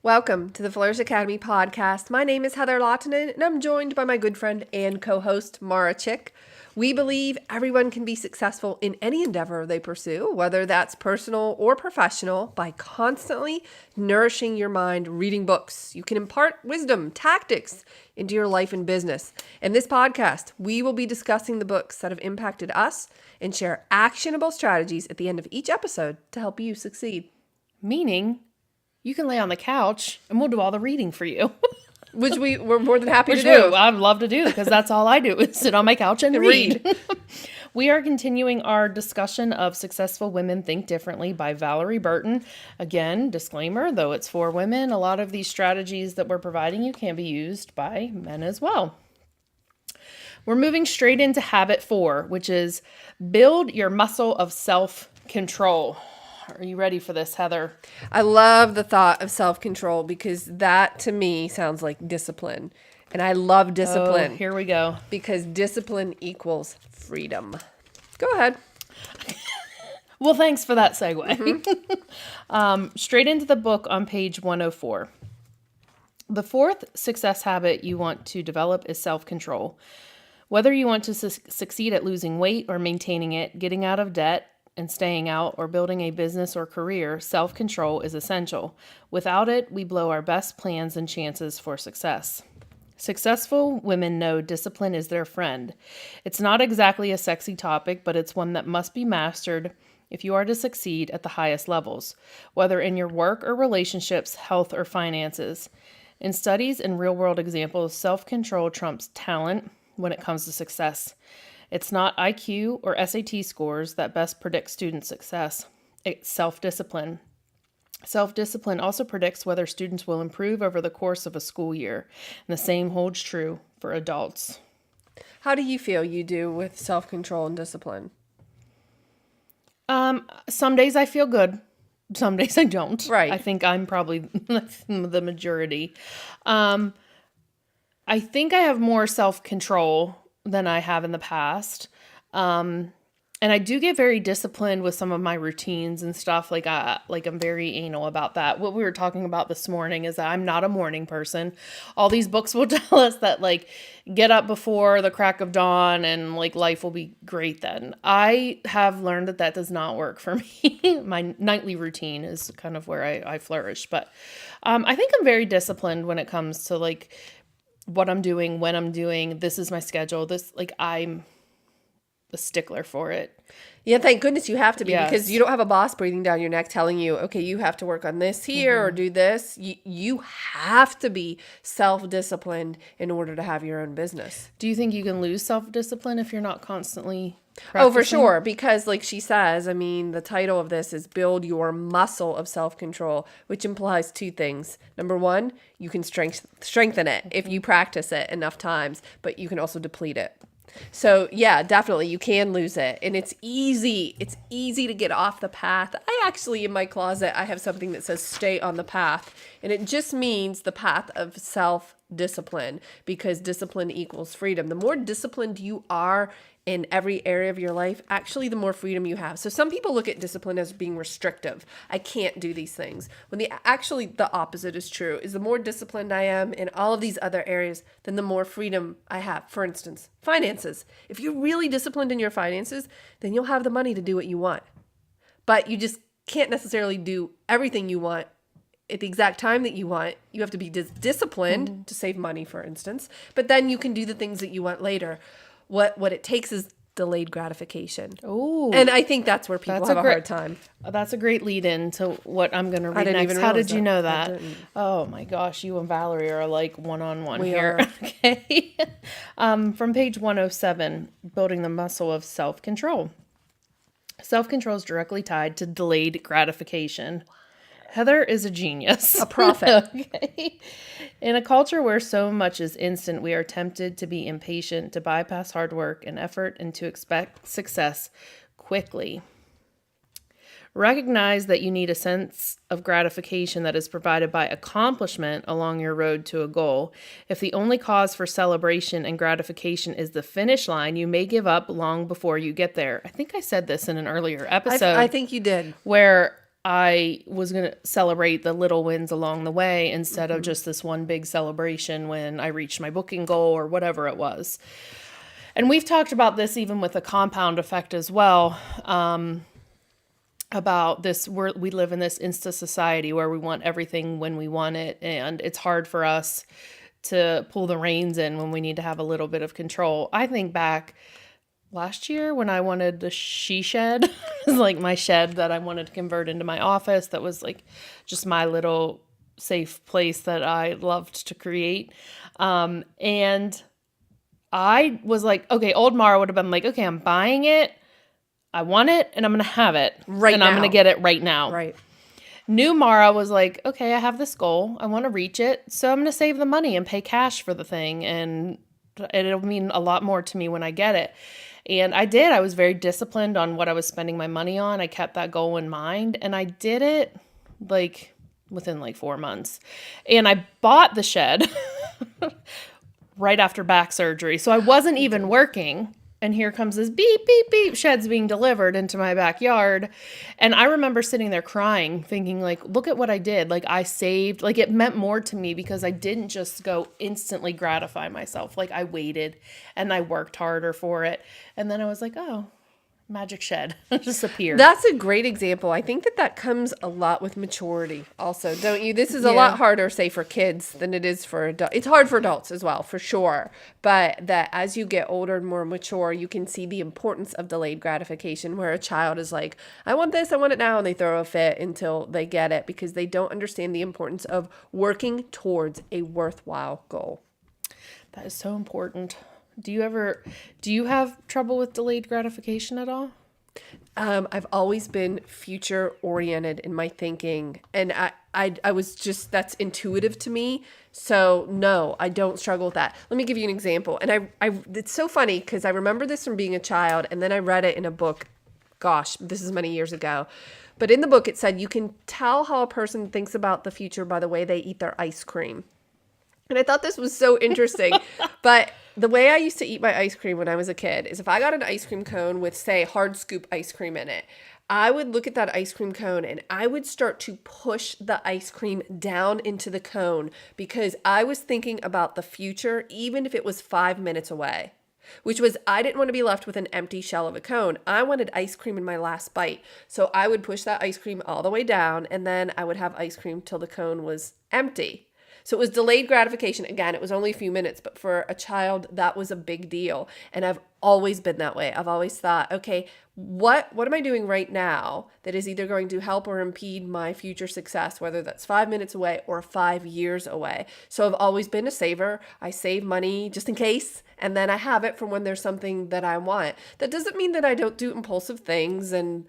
Welcome to the Flourish.Academy podcast. My name is Heather Lautinen, and I'm joined by my good friend and co-host, Mara Chick. We believe everyone can be successful in any endeavor they pursue, whether that's personal or professional, by constantly nourishing your mind, reading books. You can impart wisdom, tactics into your life and business. In this podcast, we will be discussing the books that have impacted us and share actionable strategies at the end of each episode to help you succeed. Meaning, you can lay on the couch and we'll do all the reading for you. Which we're more than happy to do. I'd love to do because that's all I do is sit on my couch and read. We are continuing our discussion of Successful Women Think Differently by Valorie Burton. Again, disclaimer, though it's for women, a lot of these strategies that we're providing you can be used by men as well. We're moving straight into habit 4, which is build your muscle of self-control. Are you ready for this, Heather? I love the thought of self-control because that to me sounds like discipline. And I love discipline. Oh, here we go. Because discipline equals freedom. Go ahead. Well, thanks for that segue. Straight into the book on page 104. The fourth success habit you want to develop is self-control. Whether you want to succeed at losing weight or maintaining it, getting out of debt, and staying out, or building a business or career, self-control is essential. Without it, we blow our best plans and chances for success. Successful women know discipline is their friend. It's not exactly a sexy topic, but it's one that must be mastered if you are to succeed at the highest levels, whether in your work or relationships, health or finances. In studies and real-world examples, self-control trumps talent when it comes to success. It's not IQ or SAT scores that best predict student success. It's self-discipline. Self-discipline also predicts whether students will improve over the course of a school year. And the same holds true for adults. How do you feel you do with self-control and discipline? Some days I feel good. Some days I don't. Right. I think I'm probably the majority. I think I have more self-control than I have in the past. And I do get very disciplined with some of my routines and stuff. Like I'm very anal about that. What we were talking about this morning is that I'm not a morning person. All these books will tell us that get up before the crack of dawn and life will be great then. I have learned that does not work for me. My nightly routine is kind of where I flourish. But I think I'm very disciplined when it comes to what I'm doing, when I'm doing, this is my schedule. I'm a stickler for it. Yeah, thank goodness you have to be Yes. because you don't have a boss breathing down your neck telling you, okay, you have to work on this here or do this. You have to be self-disciplined in order to have your own business. Do you think you can lose self-discipline if you're not constantly practicing? Oh, for sure. Because like she says, the title of this is Build Your Muscle of Self-Control, which implies two things. Number one, you can strengthen it if you practice it enough times, but you can also deplete it. So yeah, definitely you can lose it. And it's easy. It's easy to get off the path. I actually, in my closet, I have something that says stay on the path. And it just means the path of self-discipline because discipline equals freedom. The more disciplined you are in every area of your life, actually the more freedom you have. So some people look at discipline as being restrictive. I can't do these things. When the opposite is true, is the more disciplined I am in all of these other areas, then the more freedom I have. For instance, finances. If you're really disciplined in your finances, then you'll have the money to do what you want. But you just can't necessarily do everything you want at the exact time that you want. You have to be disciplined to save money, for instance. But then you can do the things that you want later. What it takes is delayed gratification. Oh, and I think that's where people have a hard time. That's a great lead in to what I'm going to read didn't next. even How realize did you that. know I that? didn't. Oh my gosh, you and Valorie are one-on-one We here. are. Okay. From page 107, building the muscle of self-control. Self-control is directly tied to delayed gratification. Heather is a genius. A prophet. Okay. In a culture where so much is instant, we are tempted to be impatient, to bypass hard work and effort, and to expect success quickly. Recognize that you need a sense of gratification that is provided by accomplishment along your road to a goal. If the only cause for celebration and gratification is the finish line, you may give up long before you get there. I think I said this in an earlier episode. I think you did. Where I was going to celebrate the little wins along the way instead of just this one big celebration when I reached my booking goal or whatever it was. And we've talked about this even with the compound effect as well, about this, we live in this Insta society where we want everything when we want it. And it's hard for us to pull the reins in when we need to have a little bit of control. I think back last year when I wanted the she shed, it was like my shed that I wanted to convert into my office. That was like just my little safe place that I loved to create. And I was like, okay, old Mara would have been like, okay, I'm buying it. I want it and I'm going to have it. Right now. I'm going to get it right now. Right. New Mara was like, okay, I have this goal. I want to reach it. So I'm going to save the money and pay cash for the thing. And it'll mean a lot more to me when I get it. And I did. I was very disciplined on what I was spending my money on. I kept that goal in mind. And I did it like within like 4 months. And I bought the shed right after back surgery. So I wasn't even working. And here comes this beep, beep, beep, sheds being delivered into my backyard. And I remember sitting there crying, thinking like, look at what I did. Like I saved, like it meant more to me because I didn't just go instantly gratify myself. Like I waited and I worked harder for it. And then I was like, oh, magic shed just appeared. That's a great example. I think that comes a lot with maturity also, don't you? This is a lot harder, say, for kids than it is for adults. It's hard for adults as well, for sure. But that as you get older and more mature, you can see the importance of delayed gratification, where a child is like, I want this, I want it now, and they throw a fit until they get it because they don't understand the importance of working towards a worthwhile goal. That is so important. Do you have trouble with delayed gratification at all? I've always been future oriented in my thinking, and I was just, that's intuitive to me. So no, I don't struggle with that. Let me give you an example. And it's so funny because I remember this from being a child, and then I read it in a book. Gosh, this is many years ago. But in the book, it said you can tell how a person thinks about the future by the way they eat their ice cream. And I thought this was so interesting. But the way I used to eat my ice cream when I was a kid is if I got an ice cream cone with, say, hard scoop ice cream in it, I would look at that ice cream cone and I would start to push the ice cream down into the cone because I was thinking about the future, even if it was 5 minutes away. Which was, I didn't want to be left with an empty shell of a cone. I wanted ice cream in my last bite. So I would push that ice cream all the way down, and then I would have ice cream till the cone was empty. So it was delayed gratification. Again, it was only a few minutes, but for a child, that was a big deal. And I've always been that way. I've always thought, okay, what am I doing right now that is either going to help or impede my future success, whether that's 5 minutes away or 5 years away? So I've always been a saver. I save money just in case, and then I have it for when there's something that I want. That doesn't mean that I don't do impulsive things and,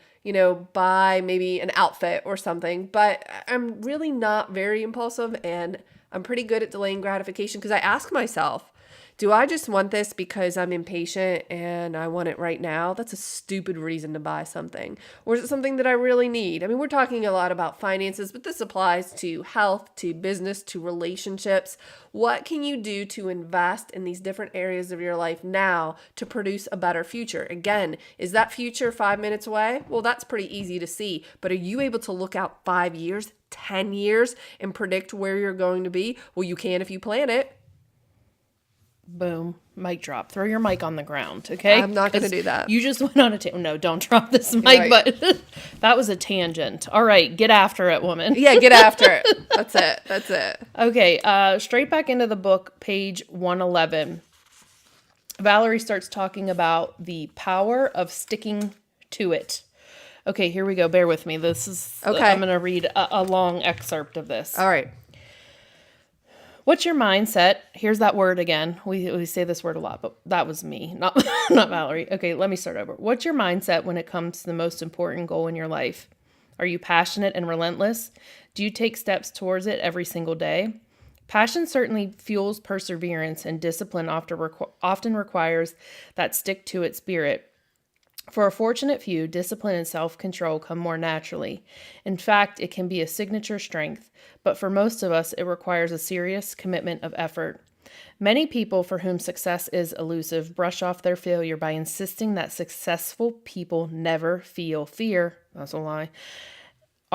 buy maybe an outfit or something, but I'm really not very impulsive, and I'm pretty good at delaying gratification because I ask myself, do I just want this because I'm impatient and I want it right now? That's a stupid reason to buy something. Or is it something that I really need? I mean, we're talking a lot about finances, but this applies to health, to business, to relationships. What can you do to invest in these different areas of your life now to produce a better future? Again, is that future 5 minutes away? Well, that's pretty easy to see. But are you able to look out 5 years, 10 years and predict where you're going to be? Well, you can if you plan it. Boom. Mic drop. Throw your mic on the ground, okay? I'm not going to do that. You just went on a tangent. No, don't drop this mic, Right. But that was a tangent. All right, get after it, woman. Yeah, get after it. That's it. Okay, straight back into the book, page 111. Valorie starts talking about the power of sticking to it. Okay, here we go. Bear with me. This is, Okay. I'm going to read a long excerpt of this. All right. What's your mindset? Here's that word again. We say this word a lot, but that was me, not Valorie. Okay, let me start over. What's your mindset when it comes to the most important goal in your life? Are you passionate and relentless? Do you take steps towards it every single day? Passion certainly fuels perseverance, and discipline often requires that stick-to-it spirit. For a fortunate few, discipline and self-control come more naturally. In fact, it can be a signature strength, but for most of us, it requires a serious commitment of effort. Many people for whom success is elusive brush off their failure by insisting that successful people never feel fear. That's a lie.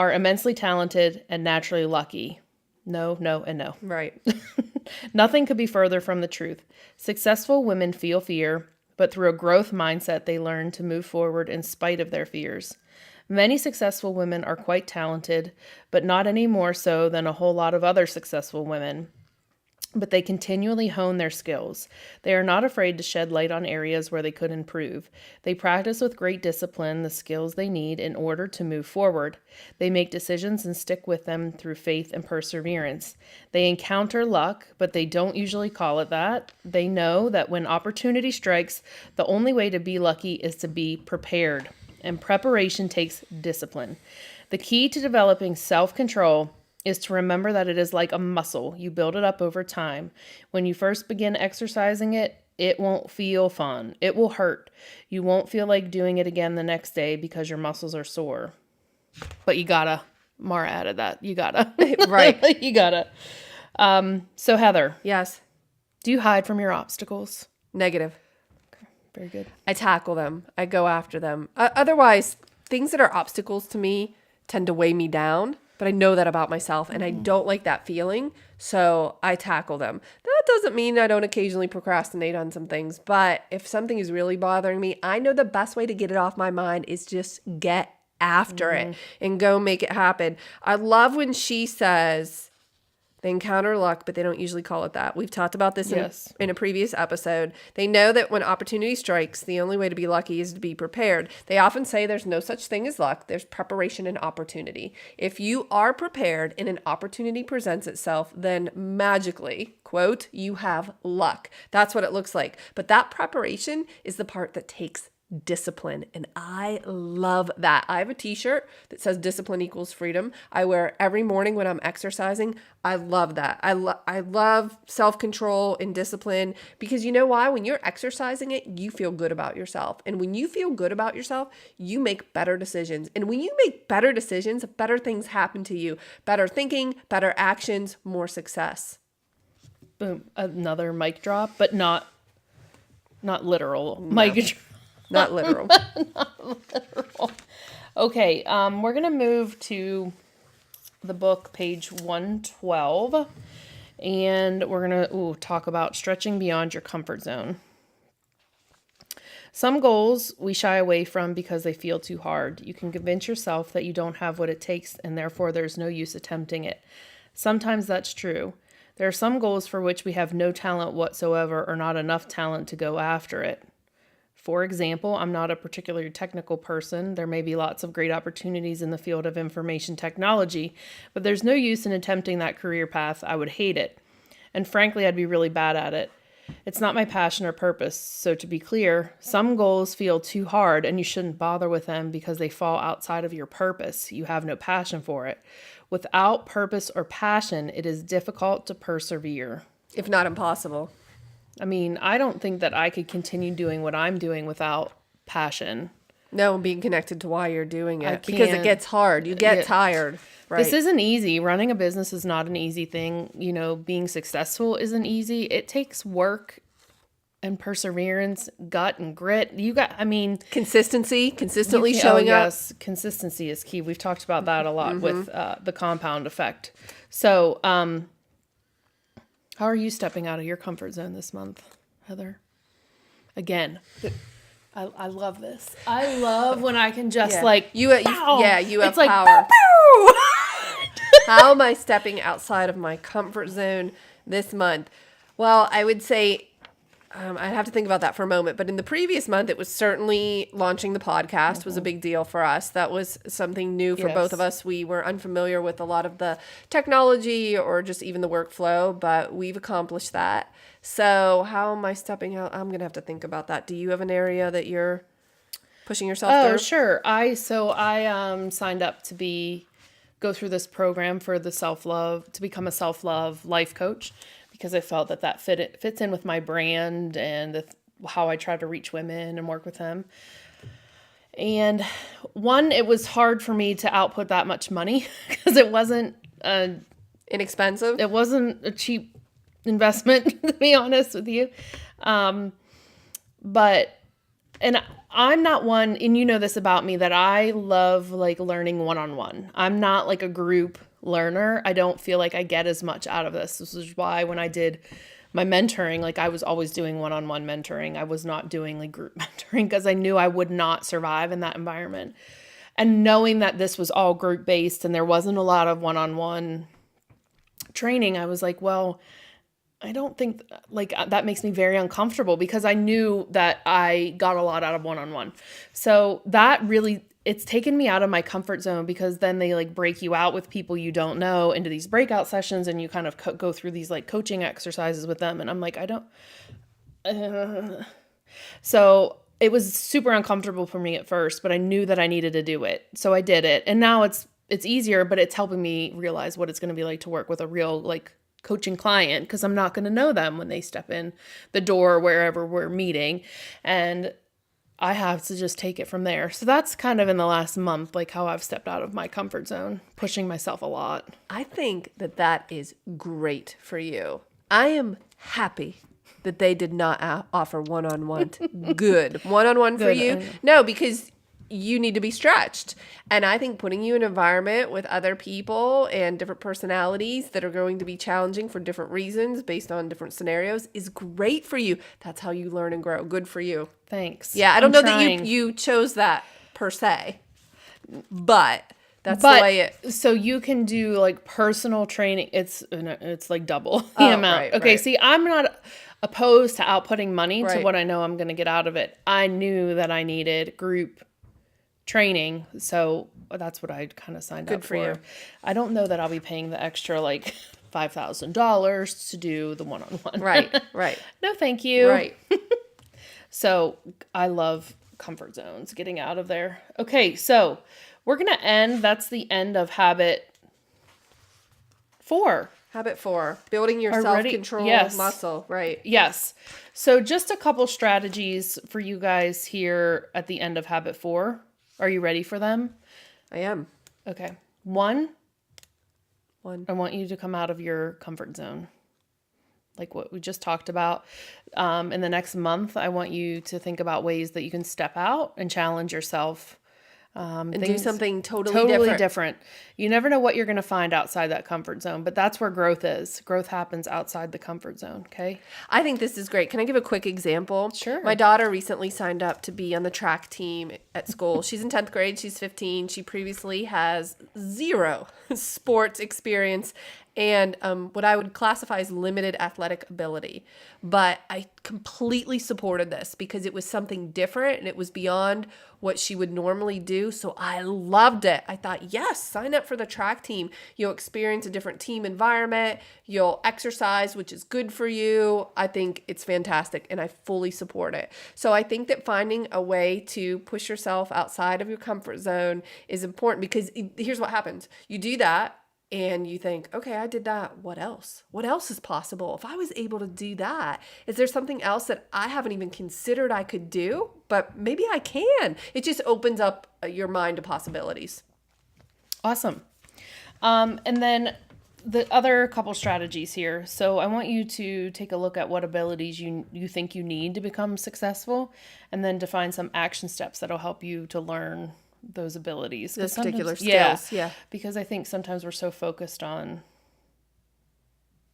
are immensely talented and naturally lucky. No, no, and no. Right. Nothing could be further from the truth. Successful women feel fear, but through a growth mindset, they learn to move forward in spite of their fears. Many successful women are quite talented, but not any more so than a whole lot of other successful women. But they continually hone their skills. They are not afraid to shed light on areas where they could improve. They practice with great discipline the skills they need in order to move forward. They make decisions and stick with them through faith and perseverance. They encounter luck, but they don't usually call it that. They know that when opportunity strikes, the only way to be lucky is to be prepared. And preparation takes discipline. The key to developing self-control is to remember that it is like a muscle. You build it up over time. When you first begin exercising it, it won't feel fun. It will hurt. You won't feel like doing it again the next day because your muscles are sore. But you gotta. Mara added that. You gotta. Right. You gotta. So Heather. Yes. Do you hide from your obstacles? Negative. Okay, very good. I tackle them. I go after them. Otherwise, things that are obstacles to me tend to weigh me down. But I know that about myself, and I don't like that feeling, so I tackle them. That doesn't mean I don't occasionally procrastinate on some things, but if something is really bothering me, I know the best way to get it off my mind is just get after it and go make it happen. I love when she says they encounter luck, but they don't usually call it that. We've talked about this in a previous episode. They know that when opportunity strikes, the only way to be lucky is to be prepared. They often say there's no such thing as luck. There's preparation and opportunity. If you are prepared and an opportunity presents itself, then magically, quote, you have luck. That's what it looks like. But that preparation is the part that takes discipline. And I love that. I have a t-shirt that says discipline equals freedom. I wear it every morning when I'm exercising. I love that. I love self-control and discipline because you know why? When you're exercising it, you feel good about yourself. And when you feel good about yourself, you make better decisions. And when you make better decisions, better things happen to you. Better thinking, better actions, more success. Boom. Another mic drop, but not literal. No. Mic drop. Not literal. Not literal. Okay, we're going to move to the book, page 112, and we're going to talk about stretching beyond your comfort zone. Some goals we shy away from because they feel too hard. You can convince yourself that you don't have what it takes, and therefore there's no use attempting it. Sometimes that's true. There are some goals for which we have no talent whatsoever or not enough talent to go after it. For example, I'm not a particularly technical person. There may be lots of great opportunities in the field of information technology, but there's no use in attempting that career path. I would hate it. And frankly, I'd be really bad at it. It's not my passion or purpose. So to be clear, some goals feel too hard and you shouldn't bother with them because they fall outside of your purpose. You have no passion for it. Without purpose or passion, it is difficult to persevere. If not impossible. I mean, I don't think that I could continue doing what I'm doing without passion. No, being connected to why you're doing it. Because it gets hard. You get tired. Right. This isn't easy. Running a business is not an easy thing. You know, being successful isn't easy. It takes work and perseverance, gut and grit. Consistently showing up. Yes, consistency is key. We've talked about that a lot with the compound effect. So, how are you stepping out of your comfort zone this month, Heather? Again, I love this. I love when I can just you have it's power. Like, pow! How am I stepping outside of my comfort zone this month? Well, I would say I'd have to think about that for a moment. But in the previous month, it was certainly launching the podcast was a big deal for us. That was something new for both of us. We were unfamiliar with a lot of the technology or just even the workflow, but we've accomplished that. So how am I stepping out? I'm going to have to think about that. Do you have an area that you're pushing yourself through? Oh, sure. I signed up to go through this program for to become a self-love life coach. Because I felt that fits in with my brand and how I try to reach women and work with them. And it was hard for me to output that much money because it wasn't inexpensive. It wasn't a cheap investment, to be honest with you. But and I'm not one, and you know this about me, that I love like learning one-on-one. I'm not like a group learner. I don't feel like I get as much out of this. This is why when I did my mentoring, like I was always doing one-on-one mentoring. I was not doing like group mentoring because I knew I would not survive in that environment. And knowing that this was all group based and there wasn't a lot of one-on-one training, I was like, well, I don't think like that makes me very uncomfortable because I knew that I got a lot out of one-on-one. So that really, it's taken me out of my comfort zone because then they like break you out with people you don't know into these breakout sessions and you kind of go through these like coaching exercises with them. And I'm like, I don't. So it was super uncomfortable for me at first, but I knew that I needed to do it. So I did it. And now it's easier, but it's helping me realize what it's going to be like to work with a real like coaching client because I'm not going to know them when they step in the door wherever we're meeting, and I have to just take it from there. So that's kind of in the last month, like how I've stepped out of my comfort zone, pushing myself a lot. I think that is great for you. I am happy that they did not offer one-on-one. Good. One-on-one for you? No, because you need to be stretched. And I think putting you in an environment with other people and different personalities that are going to be challenging for different reasons based on different scenarios is great for you. That's how you learn and grow. Good for you. Thanks. Yeah, I don't know that you chose that per se, but that's the way it. So you can do like personal training. It's like double the amount. Right, okay, right. see, I'm not opposed to outputting money to Right. what I know I'm going to get out of it. I knew that I needed group training, so that's what I kind of signed up for. Good for you. I don't know that I'll be paying the extra like $5,000 to do the one-on-one. Right, right. No, thank you. Right. So I love comfort zones, getting out of there. Okay, so we're going to end. That's the end of habit 4. Habit 4, building your Already? self-control Yes. muscle. Right. Yes. So just a couple strategies for you guys here at the end of habit 4. Are you ready for them? I am. Okay. 1, One. I want you to come out of your comfort zone. Like what we just talked about. In the next month, I want you to think about ways that you can step out and challenge yourself. And do something totally different. You never know what you're going to find outside that comfort zone, but that's where growth is. Growth happens outside the comfort zone, okay? I think this is great. Can I give a quick example? Sure. My daughter recently signed up to be on the track team at school. She's in 10th grade. She's 15. She previously has 0 sports experience and what I would classify as limited athletic ability. But I completely supported this because it was something different and it was beyond what she would normally do. So I loved it. I thought, yes, sign up for the track team. You'll experience a different team environment. You'll exercise, which is good for you. I think it's fantastic and I fully support it. So I think that finding a way to push yourself outside of your comfort zone is important because here's what happens. You do that. And you think, okay, I did that. What else? What else is possible? If I was able to do that, is there something else that I haven't even considered I could do? But maybe I can. It just opens up your mind to possibilities. Awesome. And then the other couple strategies here. So I want you to take a look at what abilities you think you need to become successful, and then define some action steps that'll help you to learn those abilities. Those particular skills. Yeah. Because I think sometimes we're so focused on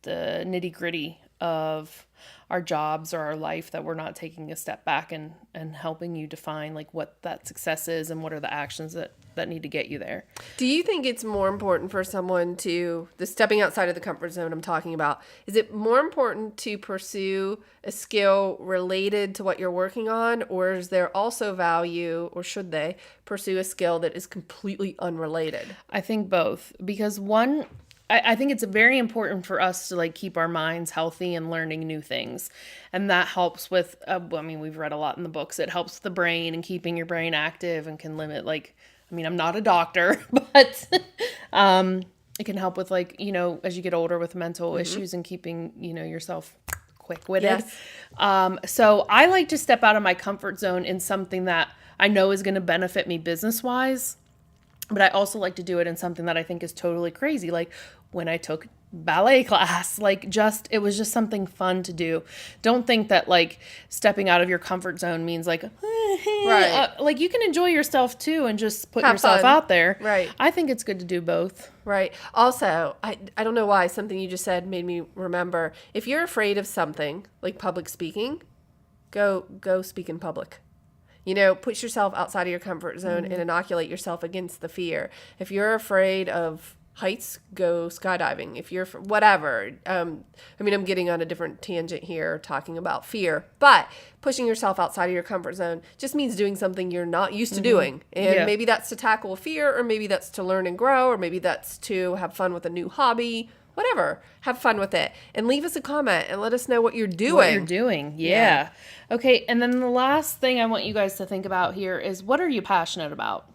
the nitty gritty of our jobs or our life that we're not taking a step back and helping you define like what that success is and what are the actions that need to get you there. Do you think it's more important for someone to, the stepping outside of the comfort zone I'm talking about, is it more important to pursue a skill related to what you're working on, or is there also value, or should they pursue a skill that is completely unrelated? I think both, because one, I think it's very important for us to like keep our minds healthy and learning new things. And that helps with, we've read a lot in the books. It helps the brain and keeping your brain active and can limit I'm not a doctor, but it can help with as you get older with mental issues and keeping, yourself quick-witted. Yes. So I like to step out of my comfort zone in something that I know is going to benefit me business-wise. But I also like to do it in something that I think is totally crazy. Like when I took ballet class, it was just something fun to do. Don't think that like stepping out of your comfort zone means like, Right. like you can enjoy yourself too and just put Have yourself fun. out there. Right. I think it's good to do both. Right. Also, I don't know why something you just said made me remember. If you're afraid of something like public speaking, go speak in public. Put yourself outside of your comfort zone and inoculate yourself against the fear. If you're afraid of heights, go skydiving. If you're whatever. I'm getting on a different tangent here talking about fear, but pushing yourself outside of your comfort zone just means doing something you're not used to doing. And maybe that's to tackle a fear, or maybe that's to learn and grow, or maybe that's to have fun with a new hobby. Whatever. Have fun with it. And leave us a comment and let us know what you're doing. Yeah. Okay. And then the last thing I want you guys to think about here is, what are you passionate about?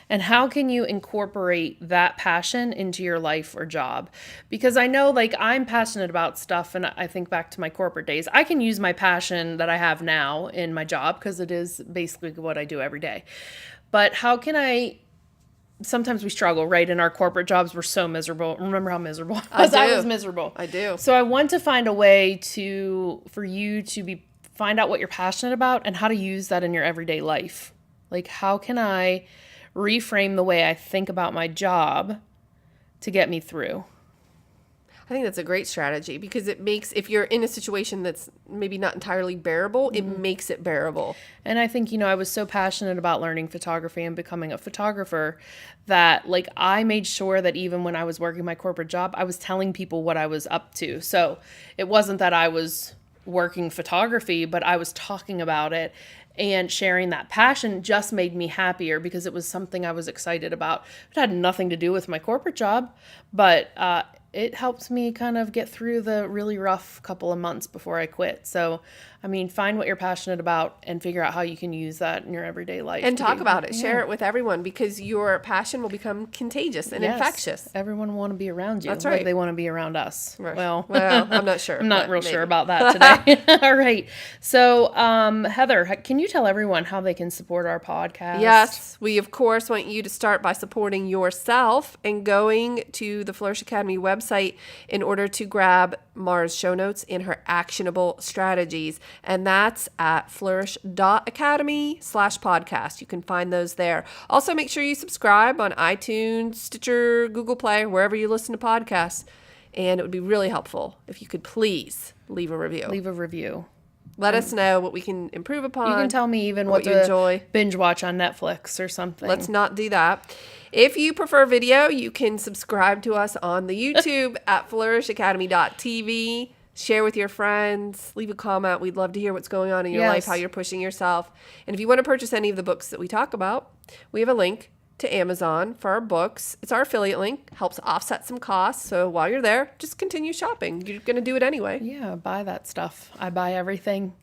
And how can you incorporate that passion into your life or job? Because I know like I'm passionate about stuff, and I think back to my corporate days. I can use my passion that I have now in my job because it is basically what I do every day. But how can sometimes we struggle, right? In our corporate jobs, we're so miserable. Remember how miserable I was? I was miserable. I do. So I want to find a way for you to find out what you're passionate about and how to use that in your everyday life. Like, how can I reframe the way I think about my job to get me through? I think that's a great strategy, because it makes, if you're in a situation that's maybe not entirely bearable, it makes it bearable. And I think, I was so passionate about learning photography and becoming a photographer that like I made sure that even when I was working my corporate job, I was telling people what I was up to. So it wasn't that I was working photography, but I was talking about it, and sharing that passion just made me happier because it was something I was excited about. It had nothing to do with my corporate job, but it helped me kind of get through the really rough couple of months before I quit. So, find what you're passionate about and figure out how you can use that in your everyday life. And talk about it. Share it with everyone, because your passion will become contagious and infectious. Everyone will want to be around you. That's right. Like they want to be around us. Right. Well, I'm not sure. I'm not real sure about that today. All right. So, Heather, can you tell everyone how they can support our podcast? Yes. We, of course, want you to start by supporting yourself and going to the Flourish Academy website in order to grab Mara's show notes and her actionable strategies. And that's at Flourish.Academy/podcast. You can find those there. Also, make sure you subscribe on iTunes, Stitcher, Google Play, wherever you listen to podcasts. And it would be really helpful if you could please leave a review. Let us know what we can improve upon. You can tell me even what you enjoy. Binge watch on Netflix or something. Let's not do that. If you prefer video, you can subscribe to us on the YouTube at Flourish.Academy.tv. Share with your friends. Leave a comment. We'd love to hear what's going on in your life, how you're pushing yourself. And if you want to purchase any of the books that we talk about, we have a link to Amazon for our books. It's our affiliate link. Helps offset some costs. So while you're there, just continue shopping. You're going to do it anyway. Yeah, buy that stuff. I buy everything.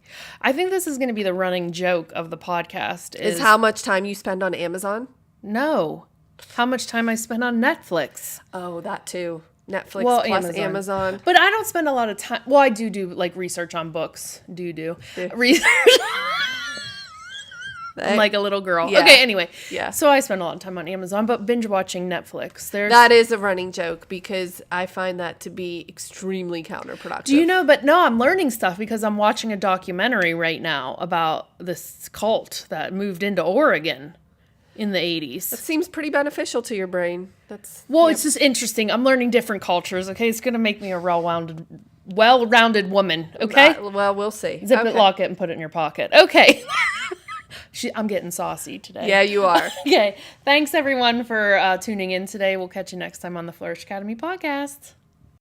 I think this is going to be the running joke of the podcast. Is how much time you spend on Amazon? No. How much time I spend on Netflix. Oh, that too. Netflix plus Amazon. But I don't spend a lot of time. Well, I do like research on books. Research. I'm like a little girl. Yeah. Okay, anyway. Yeah. So I spend a lot of time on Amazon, but binge watching Netflix. That is a running joke, because I find that to be extremely counterproductive. Do you know? But no, I'm learning stuff because I'm watching a documentary right now about this cult that moved into Oregon in the 80s. That seems pretty beneficial to your brain. It's just interesting. I'm learning different cultures, okay? It's going to make me a well-rounded woman, okay? Well, we'll see. Zip it, lock it, and put it in your pocket. Okay. I'm getting saucy today. Yeah, you are. Okay. Thanks, everyone, for tuning in today. We'll catch you next time on the Flourish Academy podcast.